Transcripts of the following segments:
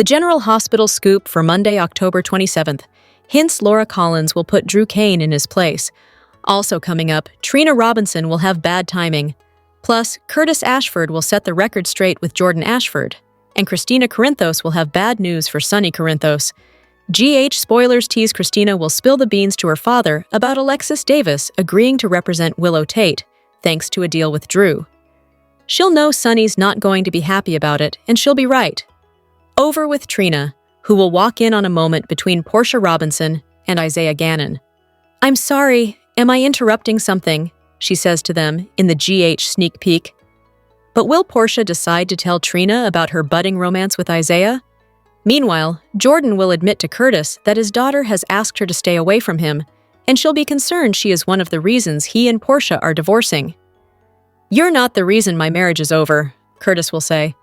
The General Hospital scoop for Monday, October 27th hints Laura Collins will put Drew Kane in his place. Also coming up, Trina Robinson will have bad timing. Plus, Curtis Ashford will set the record straight with Jordan Ashford. And Christina Corinthos will have bad news for Sonny Corinthos. GH spoilers tease Christina will spill the beans to her father about Alexis Davis agreeing to represent Willow Tate, thanks to a deal with Drew. She'll know Sonny's not going to be happy about it, and she'll be right. Over with Trina, who will walk in on a moment between Portia Robinson and Isaiah Gannon. "I'm sorry, am I interrupting something?" she says to them in the GH sneak peek. But will Portia decide to tell Trina about her budding romance with Isaiah? Meanwhile, Jordan will admit to Curtis that his daughter has asked her to stay away from him, and she'll be concerned she is one of the reasons he and Portia are divorcing. "You're not the reason my marriage is over," Curtis will say.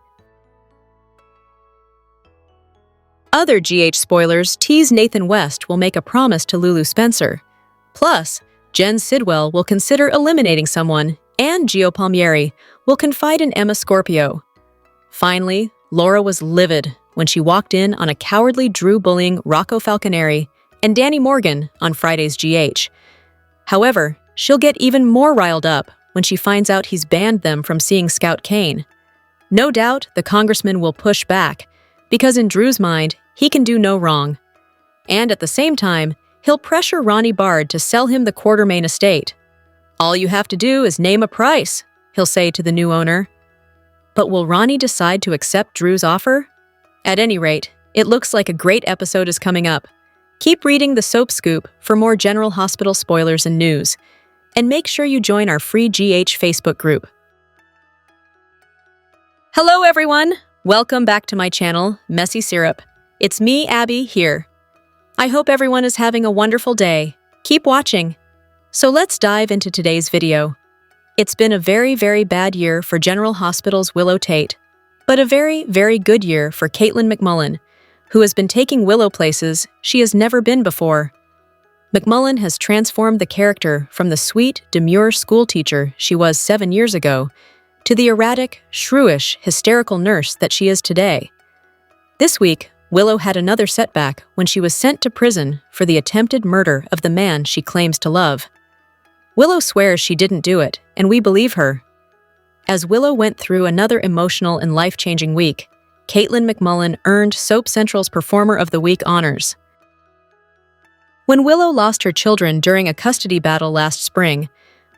Other GH spoilers tease Nathan West will make a promise to Lulu Spencer. Plus, Jen Sidwell will consider eliminating someone, and Gio Palmieri will confide in Emma Scorpio. Finally, Laura was livid when she walked in on a cowardly Drew bullying Rocco Falconeri and Danny Morgan on Friday's GH. However, she'll get even more riled up when she finds out he's banned them from seeing Scout Kane. No doubt the congressman will push back, because in Drew's mind, he can do no wrong. And at the same time, he'll pressure Ronnie Bard to sell him the Quartermain estate. "All you have to do is name a price," he'll say to the new owner. But will Ronnie decide to accept Drew's offer? At any rate, it looks like a great episode is coming up. Keep reading the Soap Scoop for more General Hospital spoilers and news. And make sure you join our free GH Facebook group. Hello everyone! Welcome back to my channel, Messy Syrup. It's me, Abby, here. I hope everyone is having a wonderful day. Keep watching. So let's dive into today's video. It's been a very, very bad year for General Hospital's Willow Tate, but a very, very good year for Caitlin McMullen, who has been taking Willow places she has never been before. McMullen has transformed the character from the sweet, demure schoolteacher she was 7 years ago to the erratic, shrewish, hysterical nurse that she is today. This week, Willow had another setback when she was sent to prison for the attempted murder of the man she claims to love. Willow swears she didn't do it, and we believe her. As Willow went through another emotional and life-changing week, Caitlin McMullen earned Soap Central's Performer of the Week honors. When Willow lost her children during a custody battle last spring,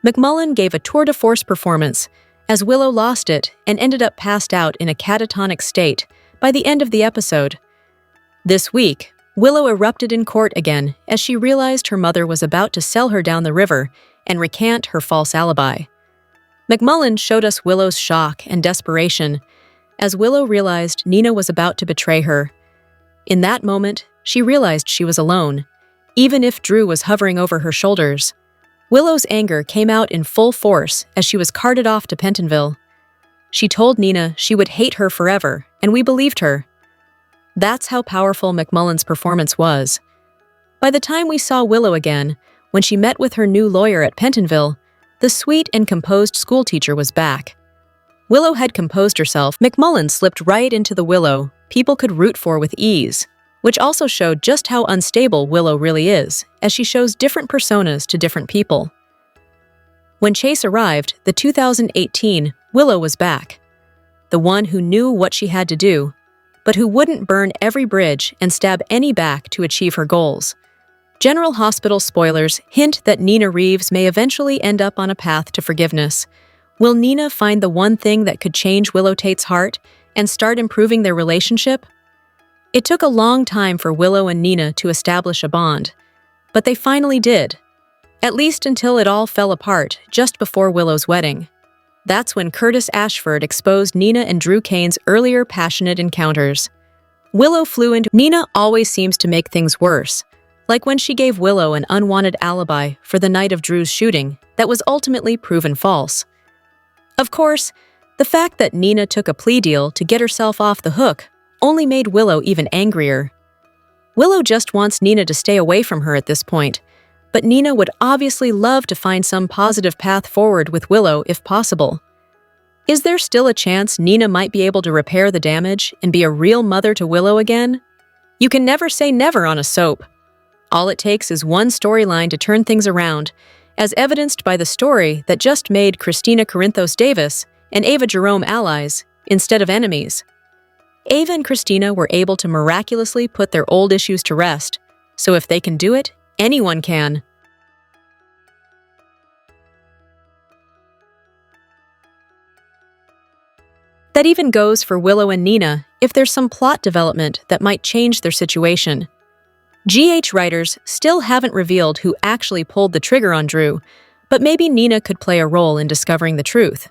McMullen gave a tour de force performance as Willow lost it and ended up passed out in a catatonic state by the end of the episode. This week, Willow erupted in court again as she realized her mother was about to sell her down the river and recant her false alibi. McMullen showed us Willow's shock and desperation as Willow realized Nina was about to betray her. In that moment, she realized she was alone, even if Drew was hovering over her shoulders. Willow's anger came out in full force as she was carted off to Pentonville. She told Nina she would hate her forever, and we believed her. That's how powerful McMullen's performance was. By the time we saw Willow again, when she met with her new lawyer at Pentonville, the sweet and composed schoolteacher was back. Willow had composed herself. McMullen slipped right into the Willow people could root for with ease, which also showed just how unstable Willow really is, as she shows different personas to different people. When Chase arrived, the 2018 Willow was back. The one who knew what she had to do, but who wouldn't burn every bridge and stab any back to achieve her goals. General Hospital spoilers hint that Nina Reeves may eventually end up on a path to forgiveness. Will Nina find the one thing that could change Willow Tate's heart and start improving their relationship? It took a long time for Willow and Nina to establish a bond, but they finally did, at least until it all fell apart just before Willow's wedding. That's when Curtis Ashford exposed Nina and Drew Kane's earlier passionate encounters. Willow flew into Nina always seems to make things worse, like when she gave Willow an unwanted alibi for the night of Drew's shooting that was ultimately proven false. Of course, the fact that Nina took a plea deal to get herself off the hook only made Willow even angrier. Willow just wants Nina to stay away from her at this point, but Nina would obviously love to find some positive path forward with Willow if possible. Is there still a chance Nina might be able to repair the damage and be a real mother to Willow again? You can never say never on a soap. All it takes is one storyline to turn things around, as evidenced by the story that just made Christina Corinthos Davis and Ava Jerome allies instead of enemies. Ava and Christina were able to miraculously put their old issues to rest, so if they can do it, anyone can. That even goes for Willow and Nina if there's some plot development that might change their situation. GH writers still haven't revealed who actually pulled the trigger on Drew, but maybe Nina could play a role in discovering the truth.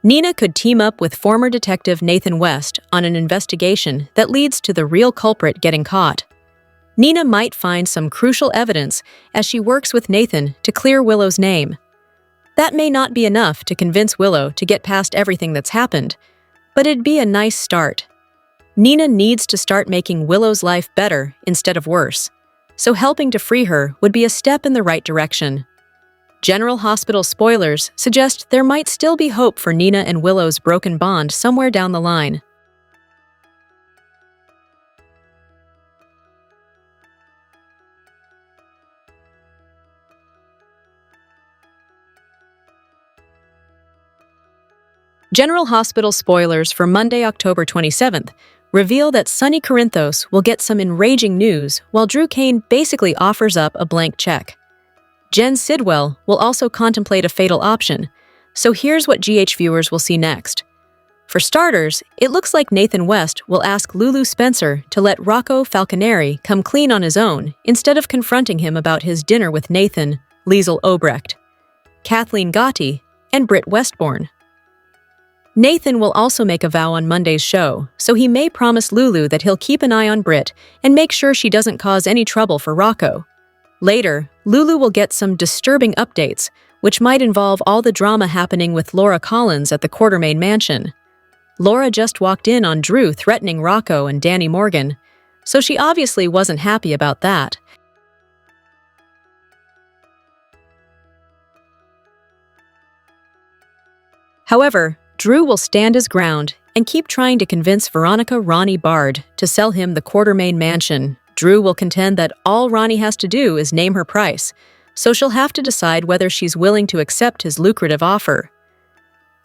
Nina could team up with former detective Nathan West on an investigation that leads to the real culprit getting caught. Nina might find some crucial evidence as she works with Nathan to clear Willow's name. That may not be enough to convince Willow to get past everything that's happened, but it'd be a nice start. Nina needs to start making Willow's life better instead of worse, so helping to free her would be a step in the right direction. General Hospital spoilers suggest there might still be hope for Nina and Willow's broken bond somewhere down the line. General Hospital spoilers for Monday, October 27th reveal that Sonny Corinthos will get some enraging news while Drew Kane basically offers up a blank check. Jen Sidwell will also contemplate a fatal option, so here's what GH viewers will see next. For starters, it looks like Nathan West will ask Lulu Spencer to let Rocco Falconeri come clean on his own instead of confronting him about his dinner with Nathan, Liesl Obrecht, Kathleen Gotti, and Britt Westbourne. Nathan will also make a vow on Monday's show, so he may promise Lulu that he'll keep an eye on Britt and make sure she doesn't cause any trouble for Rocco. Later, Lulu will get some disturbing updates, which might involve all the drama happening with Laura Collins at the Quartermain mansion. Laura just walked in on Drew threatening Rocco and Danny Morgan, so she obviously wasn't happy about that. However, Drew will stand his ground and keep trying to convince Veronica Ronnie Bard to sell him the Quartermain mansion. Drew will contend that all Ronnie has to do is name her price, so she'll have to decide whether she's willing to accept his lucrative offer.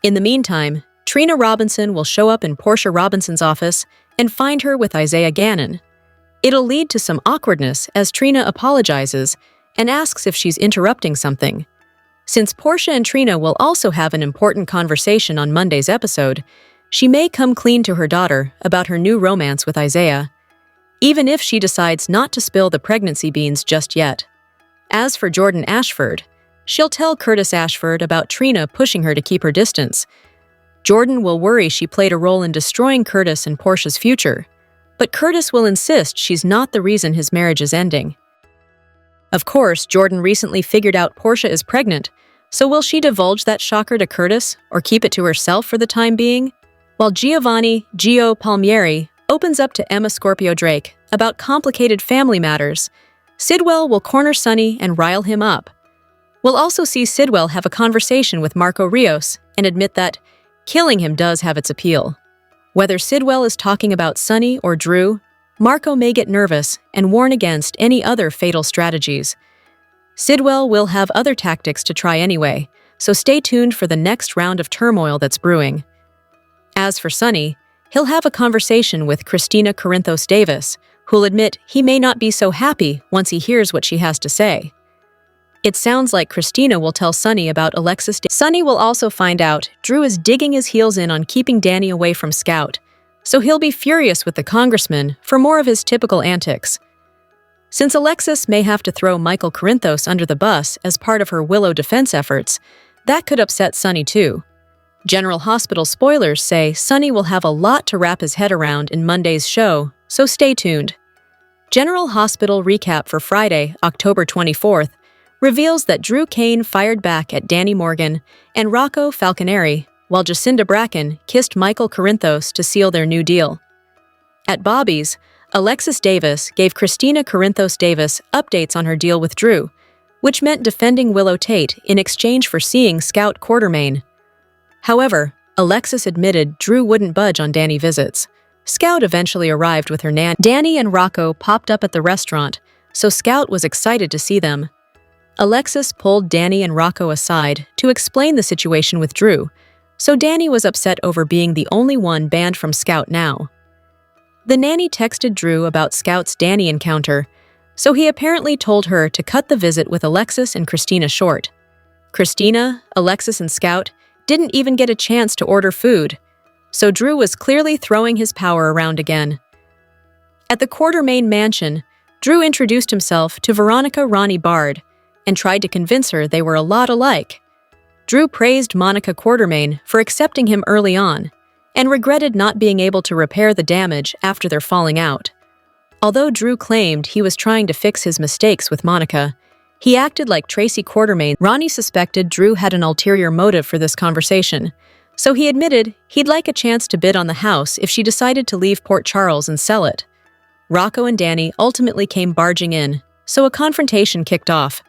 In the meantime, Trina Robinson will show up in Portia Robinson's office and find her with Isaiah Gannon. It'll lead to some awkwardness as Trina apologizes and asks if she's interrupting something. Since Portia and Trina will also have an important conversation on Monday's episode, she may come clean to her daughter about her new romance with Isaiah, even if she decides not to spill the pregnancy beans just yet. As for Jordan Ashford, she'll tell Curtis Ashford about Trina pushing her to keep her distance. Jordan will worry she played a role in destroying Curtis and Portia's future, but Curtis will insist she's not the reason his marriage is ending. Of course, Jordan recently figured out Portia is pregnant, so will she divulge that shocker to Curtis or keep it to herself for the time being? While Giovanni Gio Palmieri opens up to Emma Scorpio Drake about complicated family matters, Sidwell will corner Sonny and rile him up. We'll also see Sidwell have a conversation with Marco Rios and admit that killing him does have its appeal. Whether Sidwell is talking about Sonny or Drew, Marco may get nervous and warn against any other fatal strategies. Sidwell will have other tactics to try anyway, so stay tuned for the next round of turmoil that's brewing. As for Sonny, he'll have a conversation with Christina Corinthos Davis, who'll admit he may not be so happy once he hears what she has to say. It sounds like Christina will tell Sonny about Alexis. Sonny will also find out Drew is digging his heels in on keeping Danny away from Scout, so he'll be furious with the congressman for more of his typical antics. Since Alexis may have to throw Michael Corinthos under the bus as part of her Willow defense efforts, that could upset Sonny too. General Hospital spoilers say Sonny will have a lot to wrap his head around in Monday's show, so stay tuned. General Hospital recap for Friday, October 24th, reveals that Drew Kane fired back at Danny Morgan and Rocco Falconeri, while Jacinda Bracken kissed Michael Corinthos to seal their new deal. At Bobby's, Alexis Davis gave Christina Corinthos Davis updates on her deal with Drew, which meant defending Willow Tate in exchange for seeing Scout Quartermain. However, Alexis admitted Drew wouldn't budge on Danny visits. Scout eventually arrived with her nanny. Danny and Rocco popped up at the restaurant, so Scout was excited to see them. Alexis pulled Danny and Rocco aside to explain the situation with Drew, so Danny was upset over being the only one banned from Scout now. The nanny texted Drew about Scout's Danny encounter, so he apparently told her to cut the visit with Alexis and Christina short. Christina, Alexis, and Scout didn't even get a chance to order food, so Drew was clearly throwing his power around again. At the Quartermain mansion, Drew introduced himself to Veronica Ronnie Bard and tried to convince her they were a lot alike. Drew praised Monica Quartermain for accepting him early on and regretted not being able to repair the damage after their falling out. Although Drew claimed he was trying to fix his mistakes with Monica, he acted like Tracy Quartermain. Ronnie suspected Drew had an ulterior motive for this conversation, so he admitted he'd like a chance to bid on the house if she decided to leave Port Charles and sell it. Rocco and Danny ultimately came barging in, so a confrontation kicked off.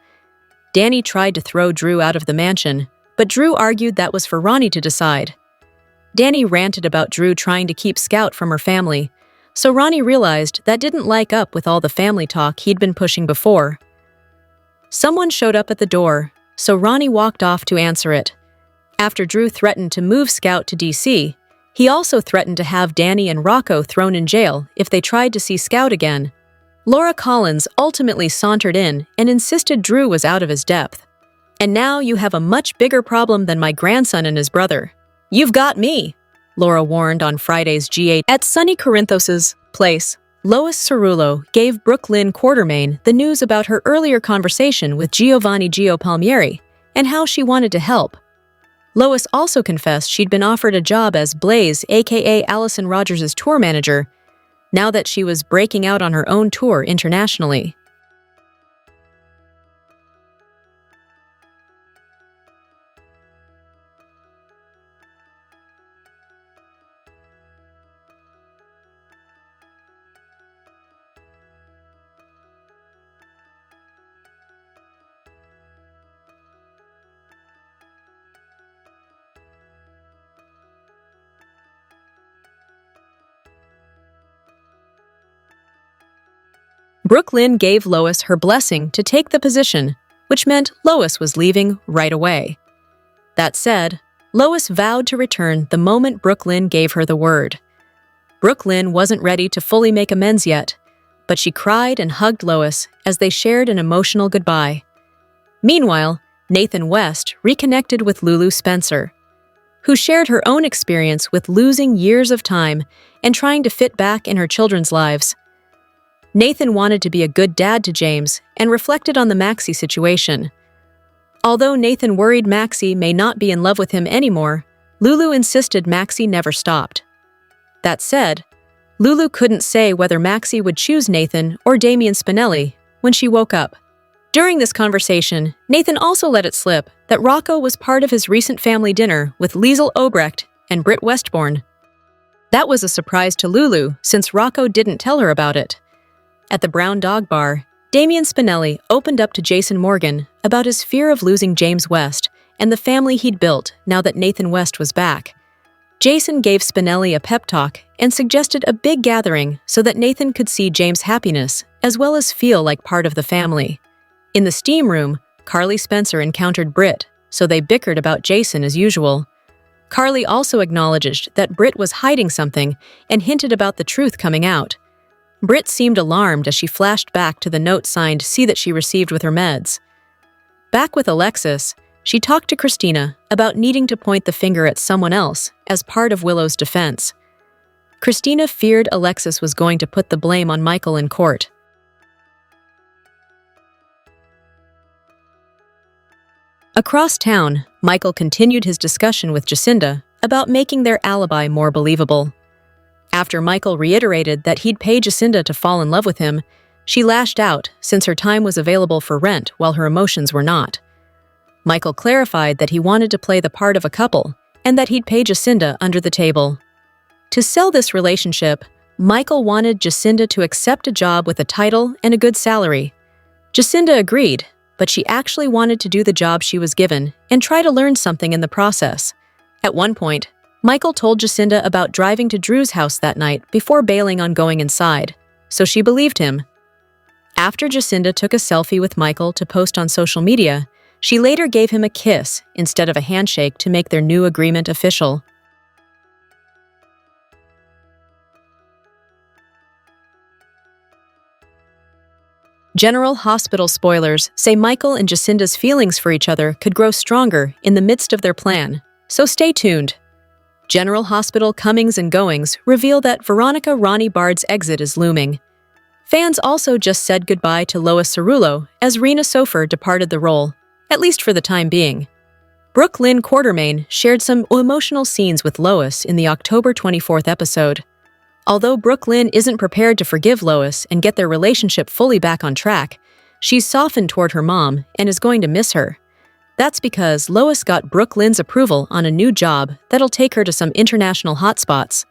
Danny tried to throw Drew out of the mansion, but Drew argued that was for Ronnie to decide. Danny ranted about Drew trying to keep Scout from her family, so Ronnie realized that didn't like up with all the family talk he'd been pushing before. Someone showed up at the door, so Ronnie walked off to answer it. After Drew threatened to move Scout to DC, he also threatened to have Danny and Rocco thrown in jail if they tried to see Scout again. Laura Collins ultimately sauntered in and insisted Drew was out of his depth. "And now you have a much bigger problem than my grandson and his brother. You've got me," Laura warned on Friday's G8. At Sonny Corinthos' place, Lois Cerullo gave Brooklyn Quartermain the news about her earlier conversation with Giovanni Gio Palmieri and how she wanted to help. Lois also confessed she'd been offered a job as Blaze, aka Allison Rogers' tour manager, now that she was breaking out on her own tour internationally. Brooklyn gave Lois her blessing to take the position, which meant Lois was leaving right away. That said, Lois vowed to return the moment Brooklyn gave her the word. Brooklyn wasn't ready to fully make amends yet, but she cried and hugged Lois as they shared an emotional goodbye. Meanwhile, Nathan West reconnected with Lulu Spencer, who shared her own experience with losing years of time and trying to fit back in her children's lives. Nathan wanted to be a good dad to James and reflected on the Maxie situation. Although Nathan worried Maxie may not be in love with him anymore, Lulu insisted Maxie never stopped. That said, Lulu couldn't say whether Maxie would choose Nathan or Damian Spinelli when she woke up. During this conversation, Nathan also let it slip that Rocco was part of his recent family dinner with Liesl Obrecht and Britt Westbourne. That was a surprise to Lulu since Rocco didn't tell her about it. At the Brown Dog Bar, Damian Spinelli opened up to Jason Morgan about his fear of losing James West and the family he'd built now that Nathan West was back. Jason gave Spinelli a pep talk and suggested a big gathering so that Nathan could see James' happiness as well as feel like part of the family. In the steam room, Carly Spencer encountered Britt, so they bickered about Jason as usual. Carly also acknowledged that Britt was hiding something and hinted about the truth coming out. Britt seemed alarmed as she flashed back to the note signed "See that she received with her meds." Back with Alexis, she talked to Christina about needing to point the finger at someone else as part of Willow's defense. Christina feared Alexis was going to put the blame on Michael in court. Across town, Michael continued his discussion with Jacinda about making their alibi more believable. After Michael reiterated that he'd pay Jacinda to fall in love with him, she lashed out since her time was available for rent while her emotions were not. Michael clarified that he wanted to play the part of a couple and that he'd pay Jacinda under the table. To sell this relationship, Michael wanted Jacinda to accept a job with a title and a good salary. Jacinda agreed, but she actually wanted to do the job she was given and try to learn something in the process. At one point, Michael told Jacinda about driving to Drew's house that night before bailing on going inside, so she believed him. After Jacinda took a selfie with Michael to post on social media, she later gave him a kiss instead of a handshake to make their new agreement official. General Hospital spoilers say Michael and Jacinda's feelings for each other could grow stronger in the midst of their plan, so stay tuned. General Hospital comings and goings reveal that Veronica Ronnie Bard's exit is looming. Fans also just said goodbye to Lois Cerullo as Rena Sofer departed the role, at least for the time being. Brooke Lynn Quartermain shared some emotional scenes with Lois in the October 24th episode. Although Brooke Lynn isn't prepared to forgive Lois and get their relationship fully back on track, she's softened toward her mom and is going to miss her. That's because Lois got Brooke Lynn's approval on a new job that'll take her to some international hotspots.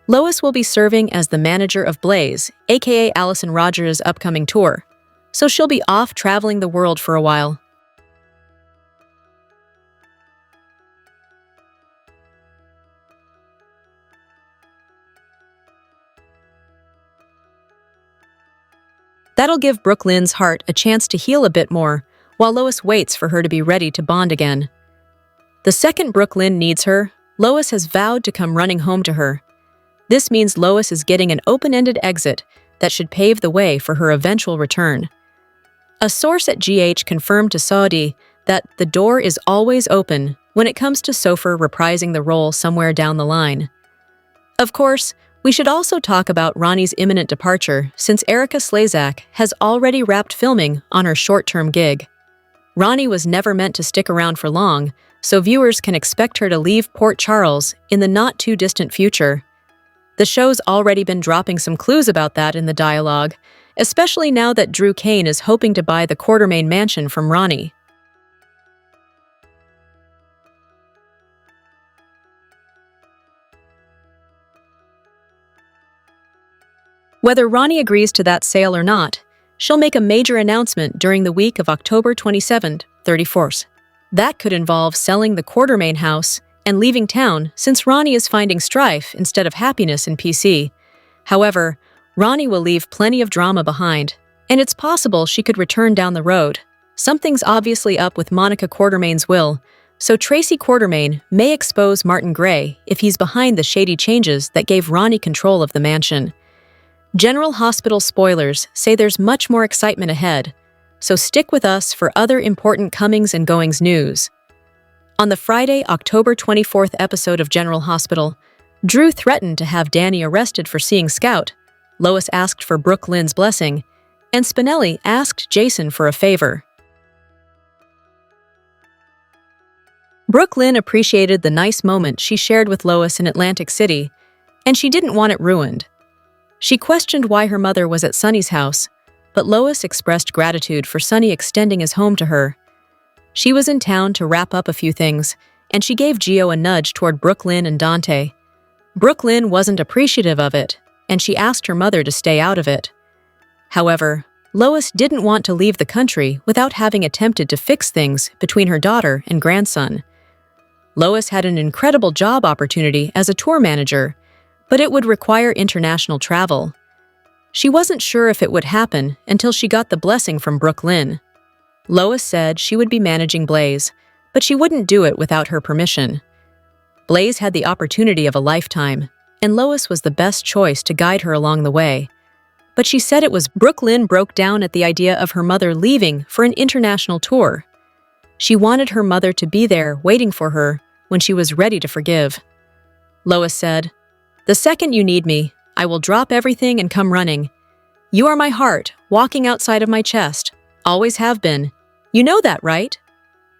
Lois will be serving as the manager of Blaze, aka Allison Rogers' upcoming tour, so she'll be off traveling the world for a while. That'll give Brooke Lynn's heart a chance to heal a bit more, while Lois waits for her to be ready to bond again. The second Brooke Lynn needs her, Lois has vowed to come running home to her. This means Lois is getting an open-ended exit that should pave the way for her eventual return. A source at GH confirmed to Saudi that the door is always open when it comes to Sofer reprising the role somewhere down the line. Of course, we should also talk about Ronnie's imminent departure since Erica Slezak has already wrapped filming on her short-term gig. Ronnie was never meant to stick around for long, so viewers can expect her to leave Port Charles in the not-too-distant future. The show's already been dropping some clues about that in the dialogue, especially now that Drew Kane is hoping to buy the Quartermain mansion from Ronnie. Whether Ronnie agrees to that sale or not, she'll make a major announcement during the week of October 27th, 31st. That could involve selling the Quartermain house and leaving town since Ronnie is finding strife instead of happiness in PC. However, Ronnie will leave plenty of drama behind, and it's possible she could return down the road. Something's obviously up with Monica Quartermain's will, so Tracy Quartermain may expose Martin Gray if he's behind the shady changes that gave Ronnie control of the mansion. General Hospital spoilers say there's much more excitement ahead, so stick with us for other important comings and goings news. On the Friday, October 24th episode of General Hospital, Drew threatened to have Danny arrested for seeing Scout, Lois asked for Brooke Lynn's blessing, and Spinelli asked Jason for a favor. Brooke Lynn appreciated the nice moment she shared with Lois in Atlantic City, and she didn't want it ruined. She questioned why her mother was at Sonny's house, but Lois expressed gratitude for Sonny extending his home to her. She was in town to wrap up a few things, and she gave Gio a nudge toward Brooke Lynn and Dante. Brooke Lynn wasn't appreciative of it, and she asked her mother to stay out of it. However, Lois didn't want to leave the country without having attempted to fix things between her daughter and grandson. Lois had an incredible job opportunity as a tour manager, but it would require international travel. She wasn't sure if it would happen until she got the blessing from Brooke Lynn. Lois said she would be managing Blaze, but she wouldn't do it without her permission. Blaze had the opportunity of a lifetime, and Lois was the best choice to guide her along the way. But she said it was Brooke Lynn broke down at the idea of her mother leaving for an international tour. She wanted her mother to be there waiting for her when she was ready to forgive. Lois said, "The second you need me, I will drop everything and come running. You are my heart, walking outside of my chest. Always have been. You know that, right?"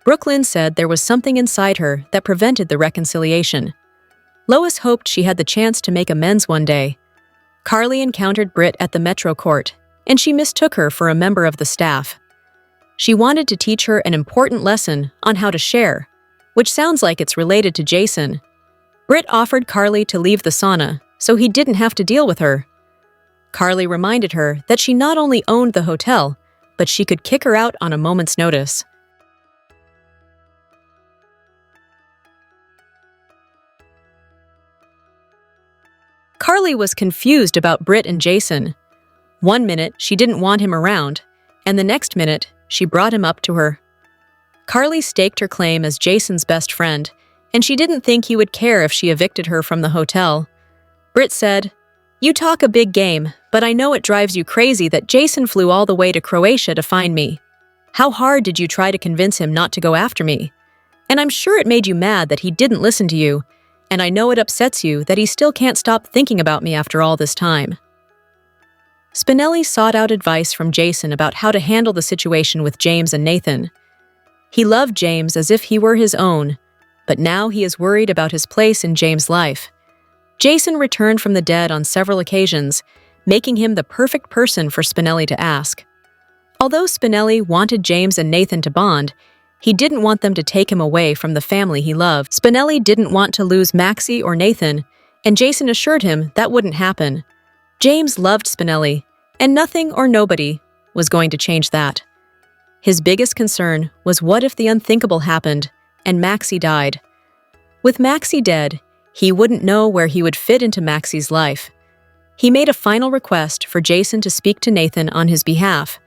Brooke Lynn said there was something inside her that prevented the reconciliation. Lois hoped she had the chance to make amends one day. Carly encountered Britt at the Metro Court, and she mistook her for a member of the staff. She wanted to teach her an important lesson on how to share, which sounds like it's related to Jason. Britt offered Carly to leave the sauna, so he didn't have to deal with her. Carly reminded her that she not only owned the hotel, but she could kick her out on a moment's notice. Carly was confused about Britt and Jason. One minute, she didn't want him around, and the next minute, she brought him up to her. Carly staked her claim as Jason's best friend, and she didn't think he would care if she evicted her from the hotel. Britt said, "You talk a big game, but I know it drives you crazy that Jason flew all the way to Croatia to find me. How hard did you try to convince him not to go after me? And I'm sure it made you mad that he didn't listen to you, and I know it upsets you that he still can't stop thinking about me after all this time." Spinelli sought out advice from Jason about how to handle the situation with James and Nathan. He loved James as if he were his own, but now he is worried about his place in James' life. Jason returned from the dead on several occasions, making him the perfect person for Spinelli to ask. Although Spinelli wanted James and Nathan to bond, he didn't want them to take him away from the family he loved. Spinelli didn't want to lose Maxie or Nathan, and Jason assured him that wouldn't happen. James loved Spinelli, and nothing or nobody was going to change that. His biggest concern was what if the unthinkable happened and Maxie died. With Maxie dead, he wouldn't know where he would fit into Maxie's life. He made a final request for Jason to speak to Nathan on his behalf.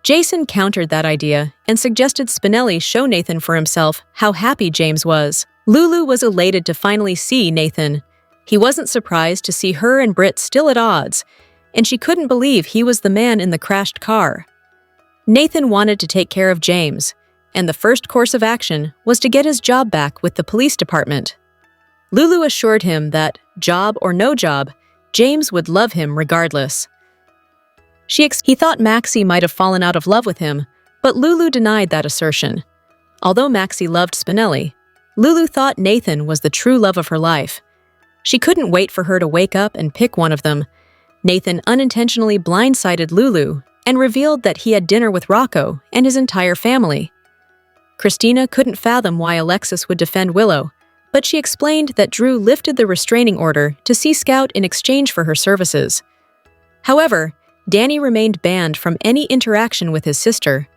Jason countered that idea and suggested Spinelli show Nathan for himself how happy James was. Lulu was elated to finally see Nathan. He wasn't surprised to see her and Britt still at odds, and she couldn't believe he was the man in the crashed car. Nathan wanted to take care of James, and the first course of action was to get his job back with the police department. Lulu assured him that, job or no job, James would love him regardless. He thought Maxie might have fallen out of love with him, but Lulu denied that assertion. Although Maxie loved Spinelli, Lulu thought Nathan was the true love of her life. She couldn't wait for her to wake up and pick one of them. Nathan unintentionally blindsided Lulu and revealed that he had dinner with Rocco and his entire family. Christina couldn't fathom why Alexis would defend Willow, but she explained that Drew lifted the restraining order to see Scout in exchange for her services. However, Danny remained banned from any interaction with his sister.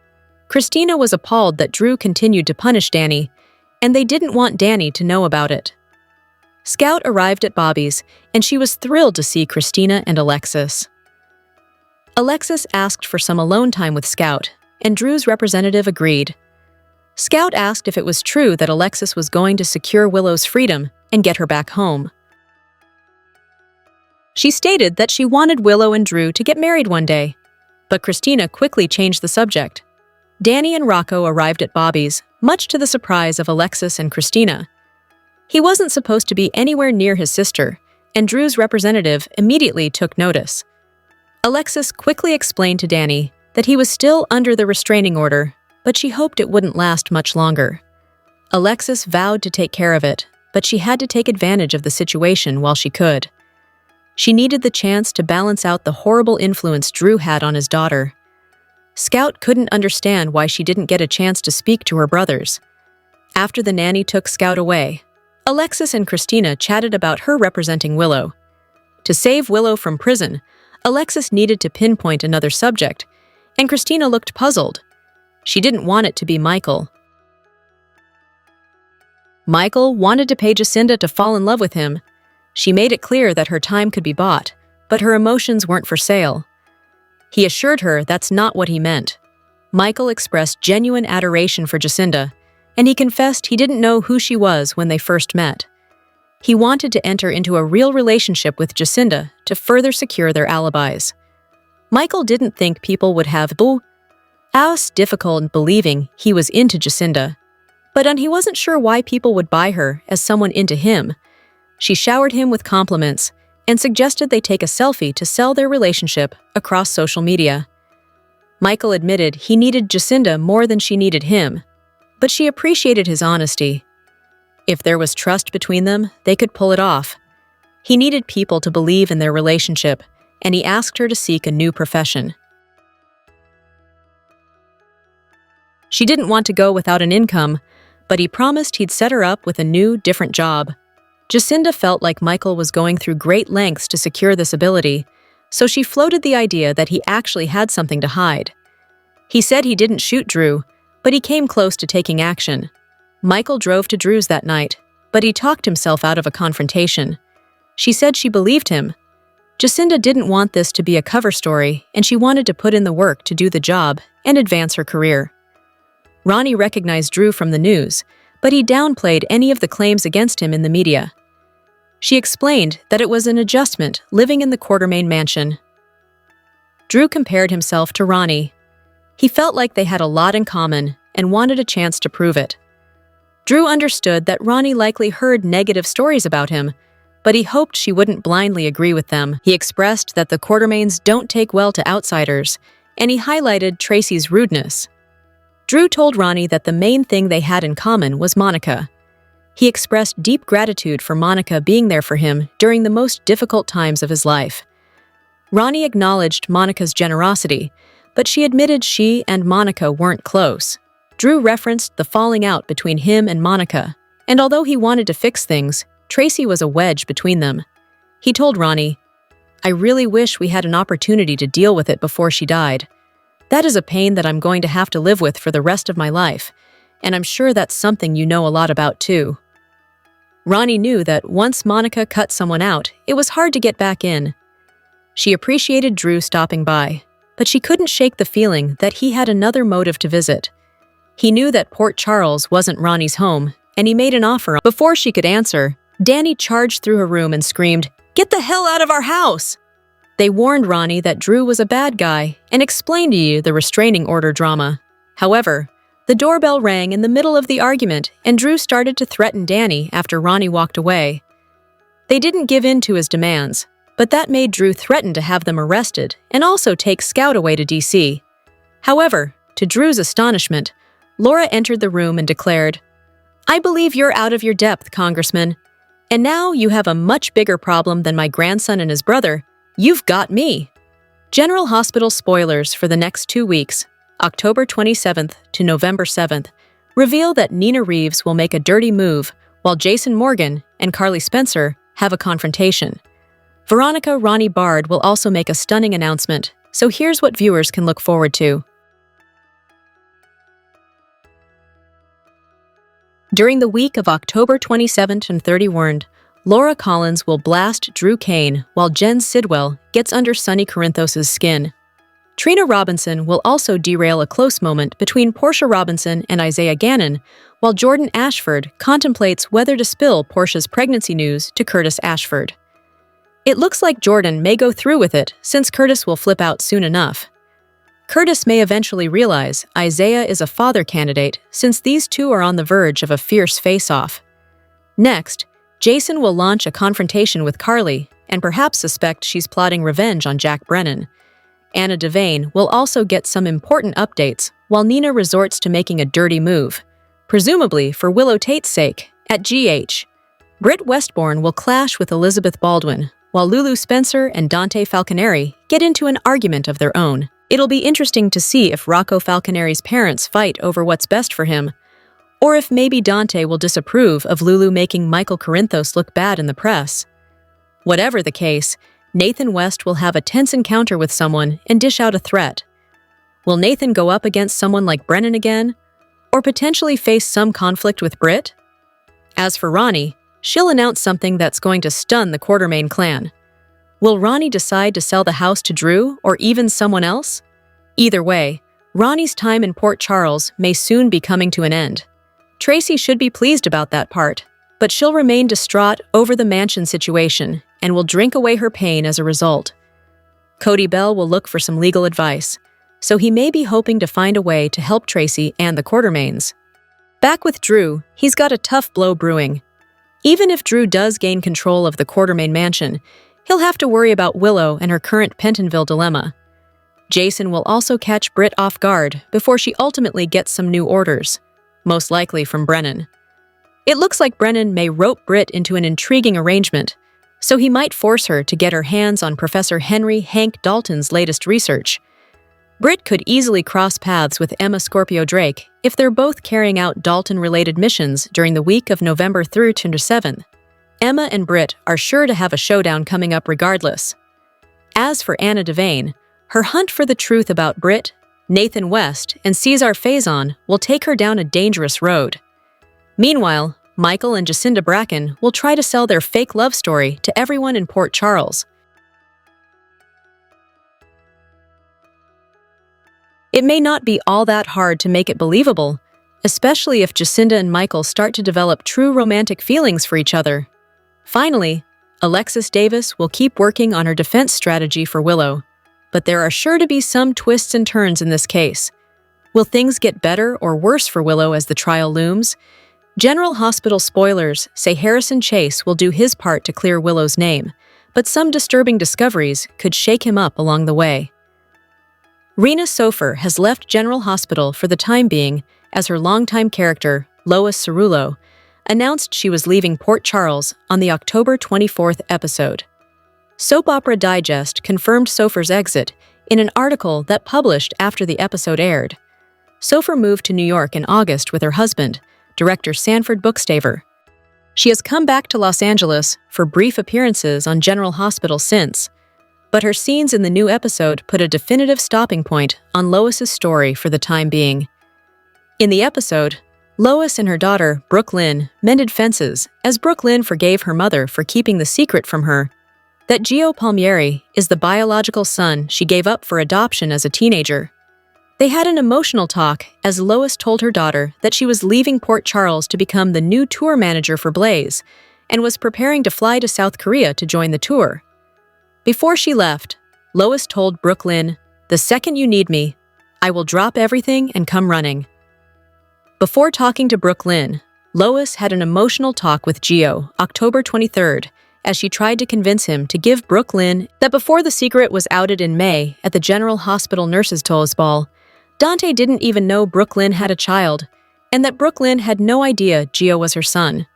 Christina was appalled that Drew continued to punish Danny, and they didn't want Danny to know about it. Scout arrived at Bobby's, and she was thrilled to see Christina and Alexis. Alexis asked for some alone time with Scout, and Drew's representative agreed. Scout asked if it was true that Alexis was going to secure Willow's freedom and get her back home. She stated that she wanted Willow and Drew to get married one day, but Christina quickly changed the subject. Danny and Rocco arrived at Bobby's, much to the surprise of Alexis and Christina. He wasn't supposed to be anywhere near his sister, and Drew's representative immediately took notice. Alexis quickly explained to Danny that he was still under the restraining order, but she hoped it wouldn't last much longer. Alexis vowed to take care of it, but she had to take advantage of the situation while she could. She needed the chance to balance out the horrible influence Drew had on his daughter. Scout couldn't understand why she didn't get a chance to speak to her brothers. After the nanny took Scout away, Alexis and Christina chatted about her representing Willow. To save Willow from prison, Alexis needed to pinpoint another subject, and Christina looked puzzled. She didn't want it to be Michael. Michael wanted to pay Jacinda to fall in love with him. She made it clear that her time could be bought, but her emotions weren't for sale. He assured her that's not what he meant. Michael expressed genuine adoration for Jacinda, and he confessed he didn't know who she was when they first met. He wanted to enter into a real relationship with Jacinda to further secure their alibis. Michael didn't think people would have difficult believing he was into Jacinda, but he wasn't sure why people would buy her as someone into him. She showered him with compliments and suggested they take a selfie to sell their relationship across social media. Michael admitted he needed Jacinda more than she needed him, but she appreciated his honesty. If there was trust between them, they could pull it off. He needed people to believe in their relationship, and he asked her to seek a new profession. She didn't want to go without an income, but he promised he'd set her up with a new, different job. Jacinda felt like Michael was going through great lengths to secure this ability, so she floated the idea that he actually had something to hide. He said he didn't shoot Drew, but he came close to taking action. Michael drove to Drew's that night, but he talked himself out of a confrontation. She said she believed him. Jacinda didn't want this to be a cover story, and she wanted to put in the work to do the job and advance her career. Ronnie recognized Drew from the news, but he downplayed any of the claims against him in the media. She explained that it was an adjustment living in the Quartermain mansion. Drew compared himself to Ronnie. He felt like they had a lot in common and wanted a chance to prove it. Drew understood that Ronnie likely heard negative stories about him, but he hoped she wouldn't blindly agree with them. He expressed that the Quartermains don't take well to outsiders, and he highlighted Tracy's rudeness. Drew told Ronnie that the main thing they had in common was Monica. He expressed deep gratitude for Monica being there for him during the most difficult times of his life. Ronnie acknowledged Monica's generosity, but she admitted she and Monica weren't close. Drew referenced the falling out between him and Monica, and although he wanted to fix things, Tracy was a wedge between them. He told Ronnie, "I really wish we had an opportunity to deal with it before she died. That is a pain that I'm going to have to live with for the rest of my life, and I'm sure that's something you know a lot about too." Ronnie knew that once Monica cut someone out, it was hard to get back in. She appreciated Drew stopping by, but she couldn't shake the feeling that he had another motive to visit. He knew that Port Charles wasn't Ronnie's home, and he made an offer. Before she could answer, Danny charged through her room and screamed, "Get the hell out of our house!" They warned Ronnie that Drew was a bad guy and explained to you the restraining order drama. However, the doorbell rang in the middle of the argument, and Drew started to threaten Danny after Ronnie walked away. They didn't give in to his demands, but that made Drew threaten to have them arrested and also take Scout away to DC. However, to Drew's astonishment, Laura entered the room and declared, "I believe you're out of your depth, Congressman. And now you have a much bigger problem than my grandson and his brother. You've got me." General Hospital spoilers for the next 2 weeks, October 27th to November 7th, reveal that Nina Reeves will make a dirty move while Jason Morgan and Carly Spencer have a confrontation. Veronica Ronnie Bard will also make a stunning announcement, so here's what viewers can look forward to. During the week of October 27th and 31st, Laura Collins will blast Drew Kane while Jen Sidwell gets under Sonny Corinthos' skin. Trina Robinson will also derail a close moment between Portia Robinson and Isaiah Gannon, while Jordan Ashford contemplates whether to spill Portia's pregnancy news to Curtis Ashford. It looks like Jordan may go through with it since Curtis will flip out soon enough. Curtis may eventually realize Isaiah is a father candidate since these two are on the verge of a fierce face-off. Next, Jason will launch a confrontation with Carly and perhaps suspect she's plotting revenge on Jack Brennan. Anna Devane will also get some important updates while Nina resorts to making a dirty move, presumably for Willow Tate's sake, at GH. Britt Westbourne will clash with Elizabeth Baldwin, while Lulu Spencer and Dante Falconeri get into an argument of their own. It'll be interesting to see if Rocco Falconeri's parents fight over what's best for him, or if maybe Dante will disapprove of Lulu making Michael Corinthos look bad in the press. Whatever the case, Nathan West will have a tense encounter with someone and dish out a threat. Will Nathan go up against someone like Brennan again, or potentially face some conflict with Britt? As for Ronnie, she'll announce something that's going to stun the Quartermain clan. Will Ronnie decide to sell the house to Drew or even someone else? Either way, Ronnie's time in Port Charles may soon be coming to an end. Tracy should be pleased about that part, but she'll remain distraught over the mansion situation and will drink away her pain as a result. Cody Bell will look for some legal advice, so he may be hoping to find a way to help Tracy and the Quartermains. Back with Drew, he's got a tough blow brewing. Even if Drew does gain control of the Quartermain mansion, he'll have to worry about Willow and her current Pentonville dilemma. Jason will also catch Britt off guard before she ultimately gets some new orders, most likely from Brennan. It looks like Brennan may rope Britt into an intriguing arrangement, so he might force her to get her hands on Professor Henry Hank Dalton's latest research. Britt could easily cross paths with Emma Scorpio Drake if they're both carrying out Dalton-related missions during the week of November 3rd to 7th. Emma and Britt are sure to have a showdown coming up regardless. As for Anna Devane, her hunt for the truth about Britt, Nathan West, and Cesar Faison will take her down a dangerous road. Meanwhile, Michael and Jacinda Bracken will try to sell their fake love story to everyone in Port Charles. It may not be all that hard to make it believable, especially if Jacinda and Michael start to develop true romantic feelings for each other. Finally, Alexis Davis will keep working on her defense strategy for Willow, but there are sure to be some twists and turns in this case. Will things get better or worse for Willow as the trial looms? General Hospital spoilers say Harrison Chase will do his part to clear Willow's name, but some disturbing discoveries could shake him up along the way. Rena Sofer has left General Hospital for the time being as her longtime character, Lois Cerullo, announced she was leaving Port Charles on the October 24th episode. Soap Opera Digest confirmed Sofer's exit in an article that published after the episode aired. Sofer moved to New York in August with her husband, director Sanford Bookstaver. She has come back to Los Angeles for brief appearances on General Hospital since, but her scenes in the new episode put a definitive stopping point on Lois's story for the time being. In the episode, Lois and her daughter, Brooke Lynn, mended fences as Brooke Lynn forgave her mother for keeping the secret from her that Gio Palmieri is the biological son she gave up for adoption as a teenager. They had an emotional talk as Lois told her daughter that she was leaving Port Charles to become the new tour manager for Blaze and was preparing to fly to South Korea to join the tour. Before she left, Lois told Brooke Lynn, "The second you need me, I will drop everything and come running." Before talking to Brooke Lynn, Lois had an emotional talk with Gio, October 23rd, as she tried to convince him to give Brooke Lynn that before the secret was outed in May at the General Hospital Nurses' Toast Ball, Dante didn't even know Brooke Lynn had a child, and that Brooke Lynn had no idea Gio was her son.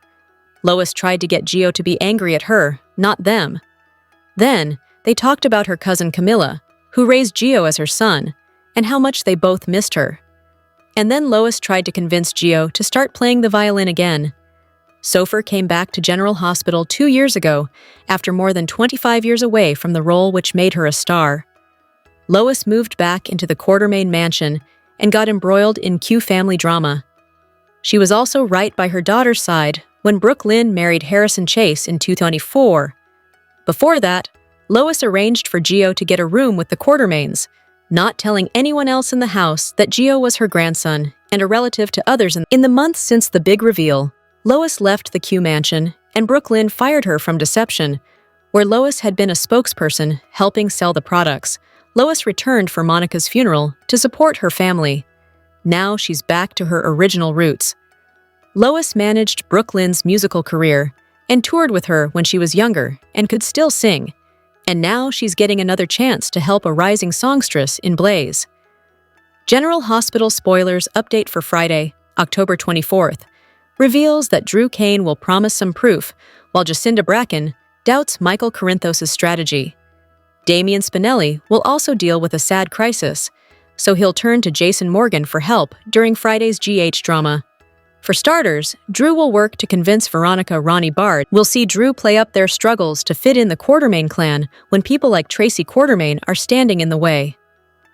Lois tried to get Gio to be angry at her, not them. Then, they talked about her cousin Camilla, who raised Gio as her son, and how much they both missed her. And then Lois tried to convince Gio to start playing the violin again. Sofer came back to General Hospital 2 years ago, after more than 25 years away from the role which made her a star. Lois moved back into the Quartermain mansion and got embroiled in Q family drama. She was also right by her daughter's side when Brooke Lynn married Harrison Chase in 2024. Before that, Lois arranged for Gio to get a room with the Quartermains, not telling anyone else in the house that Gio was her grandson and a relative to others. In the months since the big reveal, Lois left the Q mansion and Brooke Lynn fired her from Deception, where Lois had been a spokesperson helping sell the products. Lois returned for Monica's funeral to support her family. Now she's back to her original roots. Lois managed Brooke Lynn's musical career and toured with her when she was younger and could still sing, and now she's getting another chance to help a rising songstress in Blaze. General Hospital spoilers update for Friday, October 24th, reveals that Drew Kane will promise some proof, while Jacinda Bracken doubts Michael Corinthos' strategy. Damian Spinelli will also deal with a sad crisis, so he'll turn to Jason Morgan for help during Friday's GH drama. For starters, Drew will work to convince Veronica Ronnie Bard. We'll see Drew play up their struggles to fit in the Quartermain clan when people like Tracy Quartermain are standing in the way.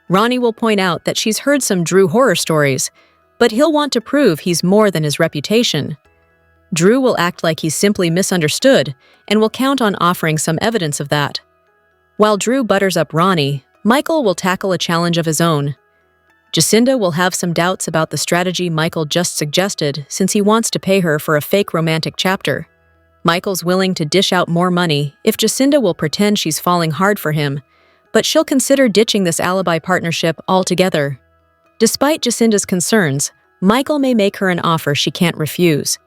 Ronnie will point out that she's heard some Drew horror stories, but he'll want to prove he's more than his reputation. Drew will act like he's simply misunderstood and will count on offering some evidence of that. While Drew butters up Ronnie, Michael will tackle a challenge of his own. Jacinda will have some doubts about the strategy Michael just suggested since he wants to pay her for a fake romantic chapter. Michael's willing to dish out more money if Jacinda will pretend she's falling hard for him, but she'll consider ditching this alibi partnership altogether. Despite Jacinda's concerns, Michael may make her an offer she can't refuse.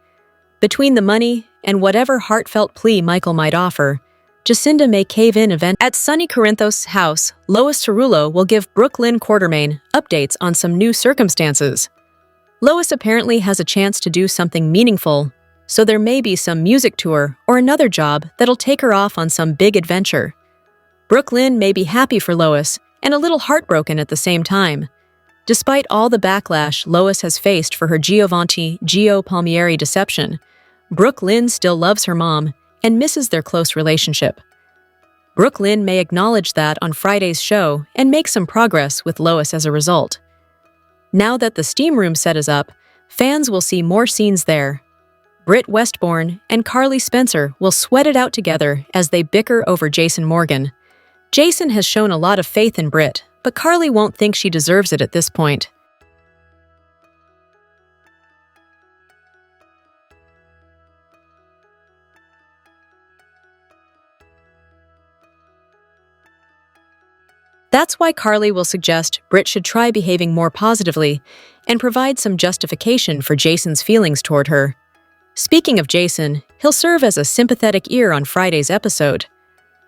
Between the money and whatever heartfelt plea Michael might offer, Jacinda may cave in event. At Sonny Corinthos' house, Lois Cerullo will give Brooke Lynn Quartermain updates on some new circumstances. Lois apparently has a chance to do something meaningful, so there may be some music tour or another job that'll take her off on some big adventure. Brooke Lynn may be happy for Lois and a little heartbroken at the same time. Despite all the backlash Lois has faced for her Gio Palmieri deception, Brooke Lynn still loves her mom and misses their close relationship. Brooke Lynn may acknowledge that on Friday's show and make some progress with Lois as a result. Now that the steam room set is up, fans will see more scenes there. Britt Westbourne and Carly Spencer will sweat it out together as they bicker over Jason Morgan. Jason has shown a lot of faith in Britt, but Carly won't think she deserves it at this point. That's why Carly will suggest Britt should try behaving more positively and provide some justification for Jason's feelings toward her. Speaking of Jason, he'll serve as a sympathetic ear on Friday's episode.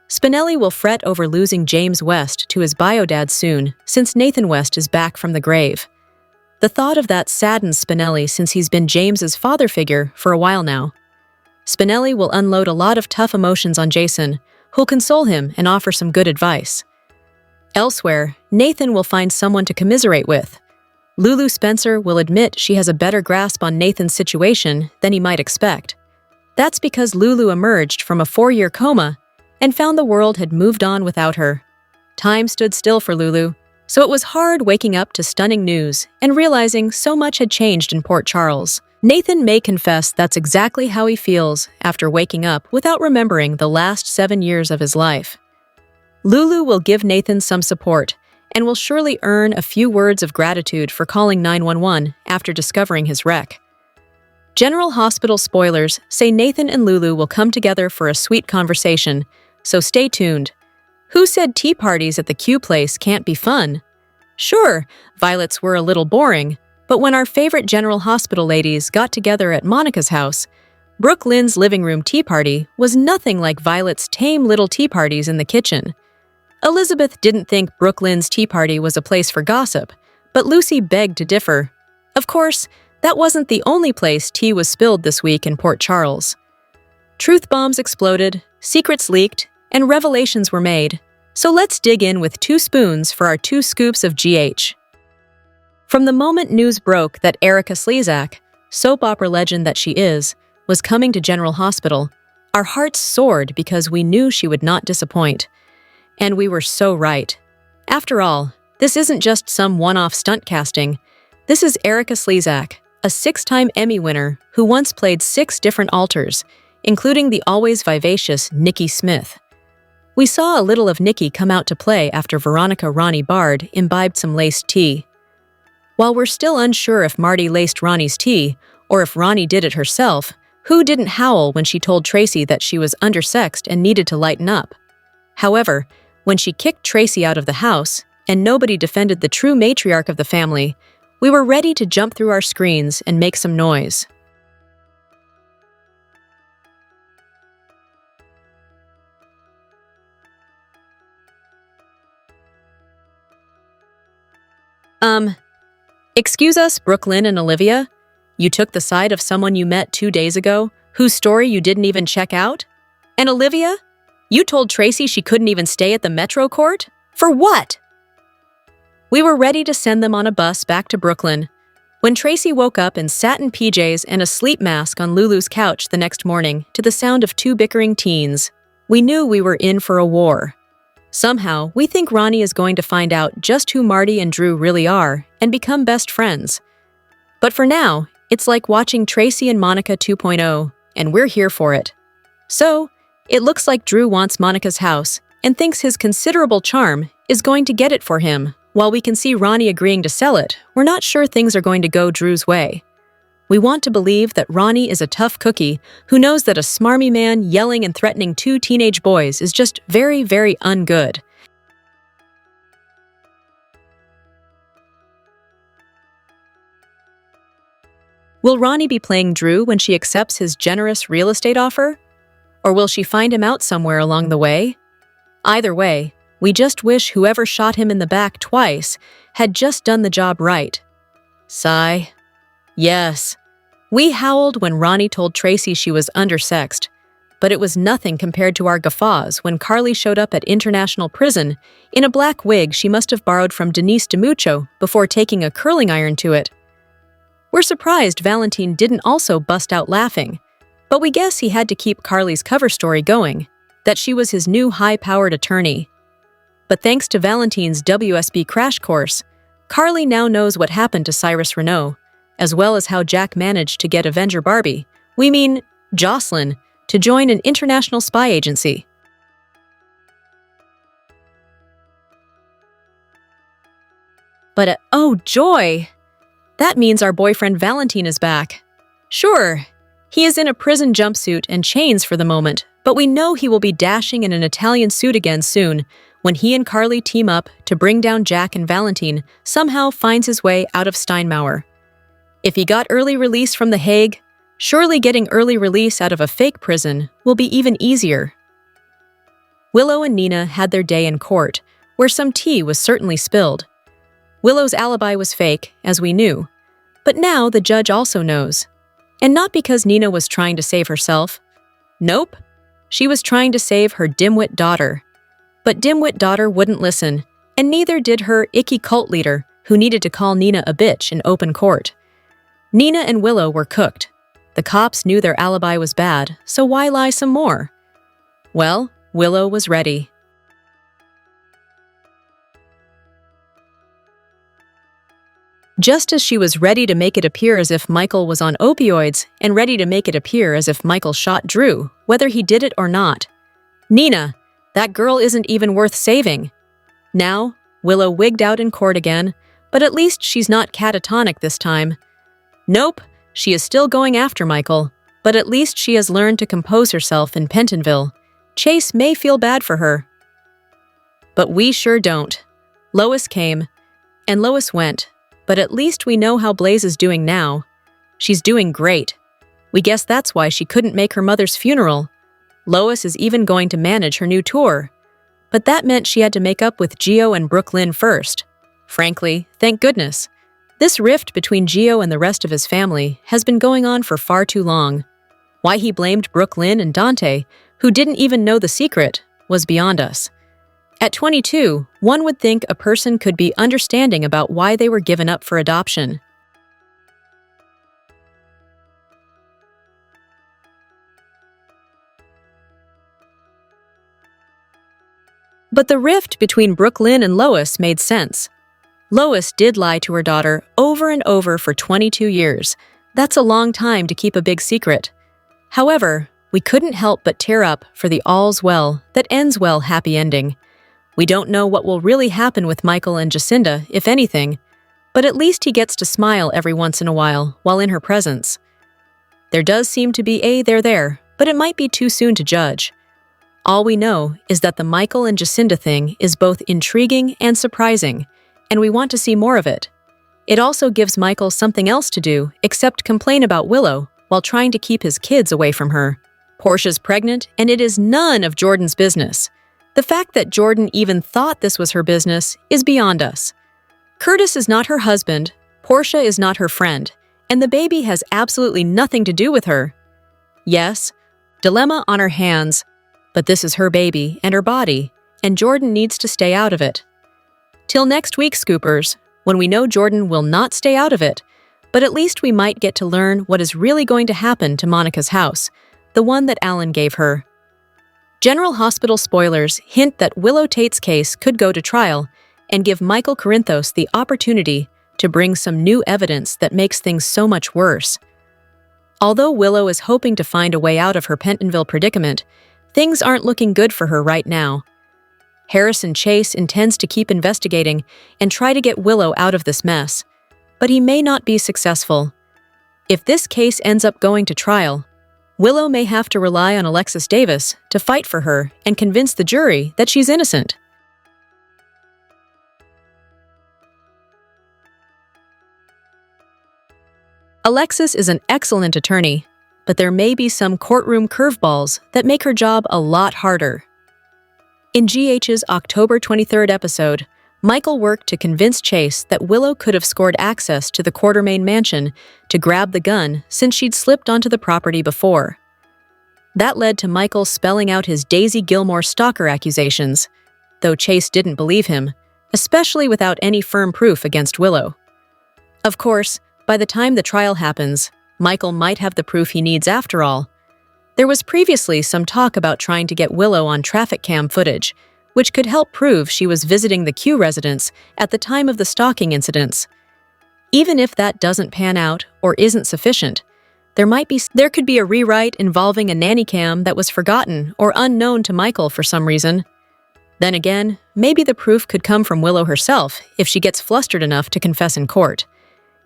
Spinelli will fret over losing James West to his bio dad soon, since Nathan West is back from the grave. The thought of that saddens Spinelli since he's been James's father figure for a while now. Spinelli will unload a lot of tough emotions on Jason, who'll console him and offer some good advice. Elsewhere, Nathan will find someone to commiserate with. Lulu Spencer will admit she has a better grasp on Nathan's situation than he might expect. That's because Lulu emerged from a 4-year coma and found the world had moved on without her. Time stood still for Lulu, so it was hard waking up to stunning news and realizing so much had changed in Port Charles. Nathan may confess that's exactly how he feels after waking up without remembering the last 7 years of his life. Lulu will give Nathan some support and will surely earn a few words of gratitude for calling 911 after discovering his wreck. General Hospital spoilers say Nathan and Lulu will come together for a sweet conversation, so stay tuned. Who said tea parties at the Q place can't be fun? Sure, Violet's were a little boring, but when our favorite General Hospital ladies got together at Monica's house, Brooke Lynn's living room tea party was nothing like Violet's tame little tea parties in the kitchen. Elizabeth didn't think Brooke Lynn's tea party was a place for gossip, but Lucy begged to differ. Of course, that wasn't the only place tea was spilled this week in Port Charles. Truth bombs exploded, secrets leaked, and revelations were made. So let's dig in with 2 spoons for our 2 scoops of GH. From the moment news broke that Erica Slezak, soap opera legend that she is, was coming to General Hospital, our hearts soared because we knew she would not disappoint. And we were so right. After all, this isn't just some one-off stunt casting. This is Erica Slezak, a 6-time Emmy winner who once played 6 different alters, including the always vivacious Nikki Smith. We saw a little of Nikki come out to play after Veronica Ronnie Bard imbibed some laced tea. While we're still unsure if Marty laced Ronnie's tea or if Ronnie did it herself, who didn't howl when she told Tracy that she was undersexed and needed to lighten up? However, when she kicked Tracy out of the house, and nobody defended the true matriarch of the family, we were ready to jump through our screens and make some noise. Excuse us, Brooke Lynn and Olivia? You took the side of someone you met 2 days ago, whose story you didn't even check out? And Olivia? You told Tracy she couldn't even stay at the Metro Court? For what? We were ready to send them on a bus back to Brooklyn. When Tracy woke up in satin PJs and a sleep mask on Lulu's couch the next morning to the sound of 2 bickering teens, we knew we were in for a war. Somehow, we think Ronnie is going to find out just who Marty and Drew really are and become best friends. But for now, it's like watching Tracy and Monica 2.0, and we're here for it. So, it looks like Drew wants Monica's house and thinks his considerable charm is going to get it for him. While we can see Ronnie agreeing to sell it, we're not sure things are going to go Drew's way. We want to believe that Ronnie is a tough cookie who knows that a smarmy man yelling and threatening 2 teenage boys is just very, very ungood. Will Ronnie be playing Drew when she accepts his generous real estate offer? Or will she find him out somewhere along the way? Either way, we just wish whoever shot him in the back twice had just done the job right. Sigh. Yes. We howled when Ronnie told Tracy she was undersexed, but it was nothing compared to our guffaws when Carly showed up at International Prison in a black wig she must have borrowed from Denise DiMuccio before taking a curling iron to it. We're surprised Valentine didn't also bust out laughing, but we guess he had to keep Carly's cover story going, that she was his new high-powered attorney. But thanks to Valentine's WSB crash course, Carly now knows what happened to Cyrus Renault, as well as how Jack managed to get Avenger Barbie, We mean Jocelyn, to join an international spy agency. But oh joy! That means our boyfriend Valentine is back. Sure, he is in a prison jumpsuit and chains for the moment, but we know he will be dashing in an Italian suit again soon when he and Carly team up to bring down Jack, and Valentine somehow finds his way out of Steinmauer. If he got early release from The Hague, surely getting early release out of a fake prison will be even easier. Willow and Nina had their day in court, where some tea was certainly spilled. Willow's alibi was fake, as we knew, but now the judge also knows. And not because Nina was trying to save herself. Nope, she was trying to save her dimwit daughter. But dimwit daughter wouldn't listen, and neither did her icky cult leader, who needed to call Nina a bitch in open court. Nina and Willow were cooked. The cops knew their alibi was bad, so why lie some more? Well, Willow was ready. Just as she was ready to make it appear as if Michael was on opioids and ready to make it appear as if Michael shot Drew, whether he did it or not. Nina, that girl isn't even worth saving. Now, Willow wigged out in court again, but at least she's not catatonic this time. Nope, she is still going after Michael, but at least she has learned to compose herself in Pentonville. Chase may feel bad for her. But we sure don't. Lois came, and Lois went. But at least we know how Blaze is doing now. She's doing great. We guess that's why she couldn't make her mother's funeral. Lois is even going to manage her new tour. But that meant she had to make up with Gio and Brooklyn first. Frankly, thank goodness. This rift between Gio and the rest of his family has been going on for far too long. Why he blamed Brooklyn and Dante, who didn't even know the secret, was beyond us. At 22, one would think a person could be understanding about why they were given up for adoption. But the rift between Brooklyn and Lois made sense. Lois did lie to her daughter over and over for 22 years. That's a long time to keep a big secret. However, we couldn't help but tear up for the all's well that ends well happy ending. We don't know what will really happen with Michael and Jacinda, if anything, but at least he gets to smile every once in a while in her presence. There does seem to be a there, but it might be too soon to judge. All we know is that the Michael and Jacinda thing is both intriguing and surprising, and we want to see more of it. It also gives Michael something else to do except complain about Willow while trying to keep his kids away from her. Portia's pregnant, and it is none of Jordan's business. The fact that Jordan even thought this was her business is beyond us. Curtis is not her husband, Portia is not her friend, and the baby has absolutely nothing to do with her. Yes, dilemma on her hands, but this is her baby and her body, and Jordan needs to stay out of it. Till next week, Scoopers, when we know Jordan will not stay out of it, but at least we might get to learn what is really going to happen to Monica's house, the one that Alan gave her. General Hospital spoilers hint that Willow Tate's case could go to trial and give Michael Corinthos the opportunity to bring some new evidence that makes things so much worse. Although Willow is hoping to find a way out of her Pentonville predicament, things aren't looking good for her right now. Harrison Chase intends to keep investigating and try to get Willow out of this mess, but he may not be successful. If this case ends up going to trial, Willow may have to rely on Alexis Davis to fight for her and convince the jury that she's innocent. Alexis is an excellent attorney, but there may be some courtroom curveballs that make her job a lot harder. In GH's October 23rd episode, Michael worked to convince Chase that Willow could have scored access to the Quartermain mansion to grab the gun since she'd slipped onto the property before. That led to Michael spelling out his Daisy Gilmore stalker accusations, though Chase didn't believe him, especially without any firm proof against Willow. Of course, by the time the trial happens, Michael might have the proof he needs after all. There was previously some talk about trying to get Willow on traffic cam footage, which could help prove she was visiting the Q residence at the time of the stalking incidents. Even if that doesn't pan out or isn't sufficient, There could be a rewrite involving a nanny cam that was forgotten or unknown to Michael for some reason. Then again, maybe the proof could come from Willow herself if she gets flustered enough to confess in court.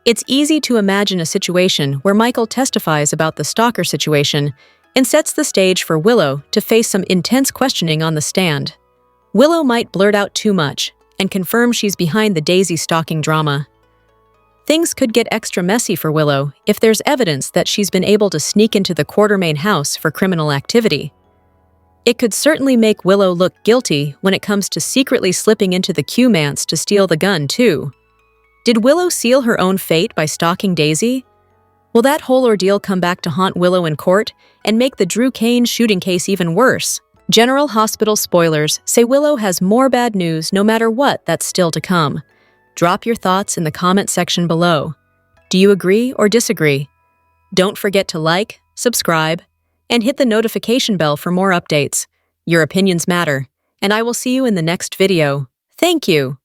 It's easy to imagine a situation where Michael testifies about the stalker situation and sets the stage for Willow to face some intense questioning on the stand. Willow might blurt out too much and confirm she's behind the Daisy stalking drama. Things could get extra messy for Willow if there's evidence that she's been able to sneak into the Quartermain house for criminal activity. It could certainly make Willow look guilty when it comes to secretly slipping into the Q-Manse to steal the gun, too. Did Willow seal her own fate by stalking Daisy? Will that whole ordeal come back to haunt Willow in court and make the Drew Kane shooting case even worse? General Hospital spoilers say Willow has more bad news no matter what that's still to come. Drop your thoughts in the comment section below. Do you agree or disagree? Don't forget to like, subscribe, and hit the notification bell for more updates. Your opinions matter, and I will see you in the next video. Thank you.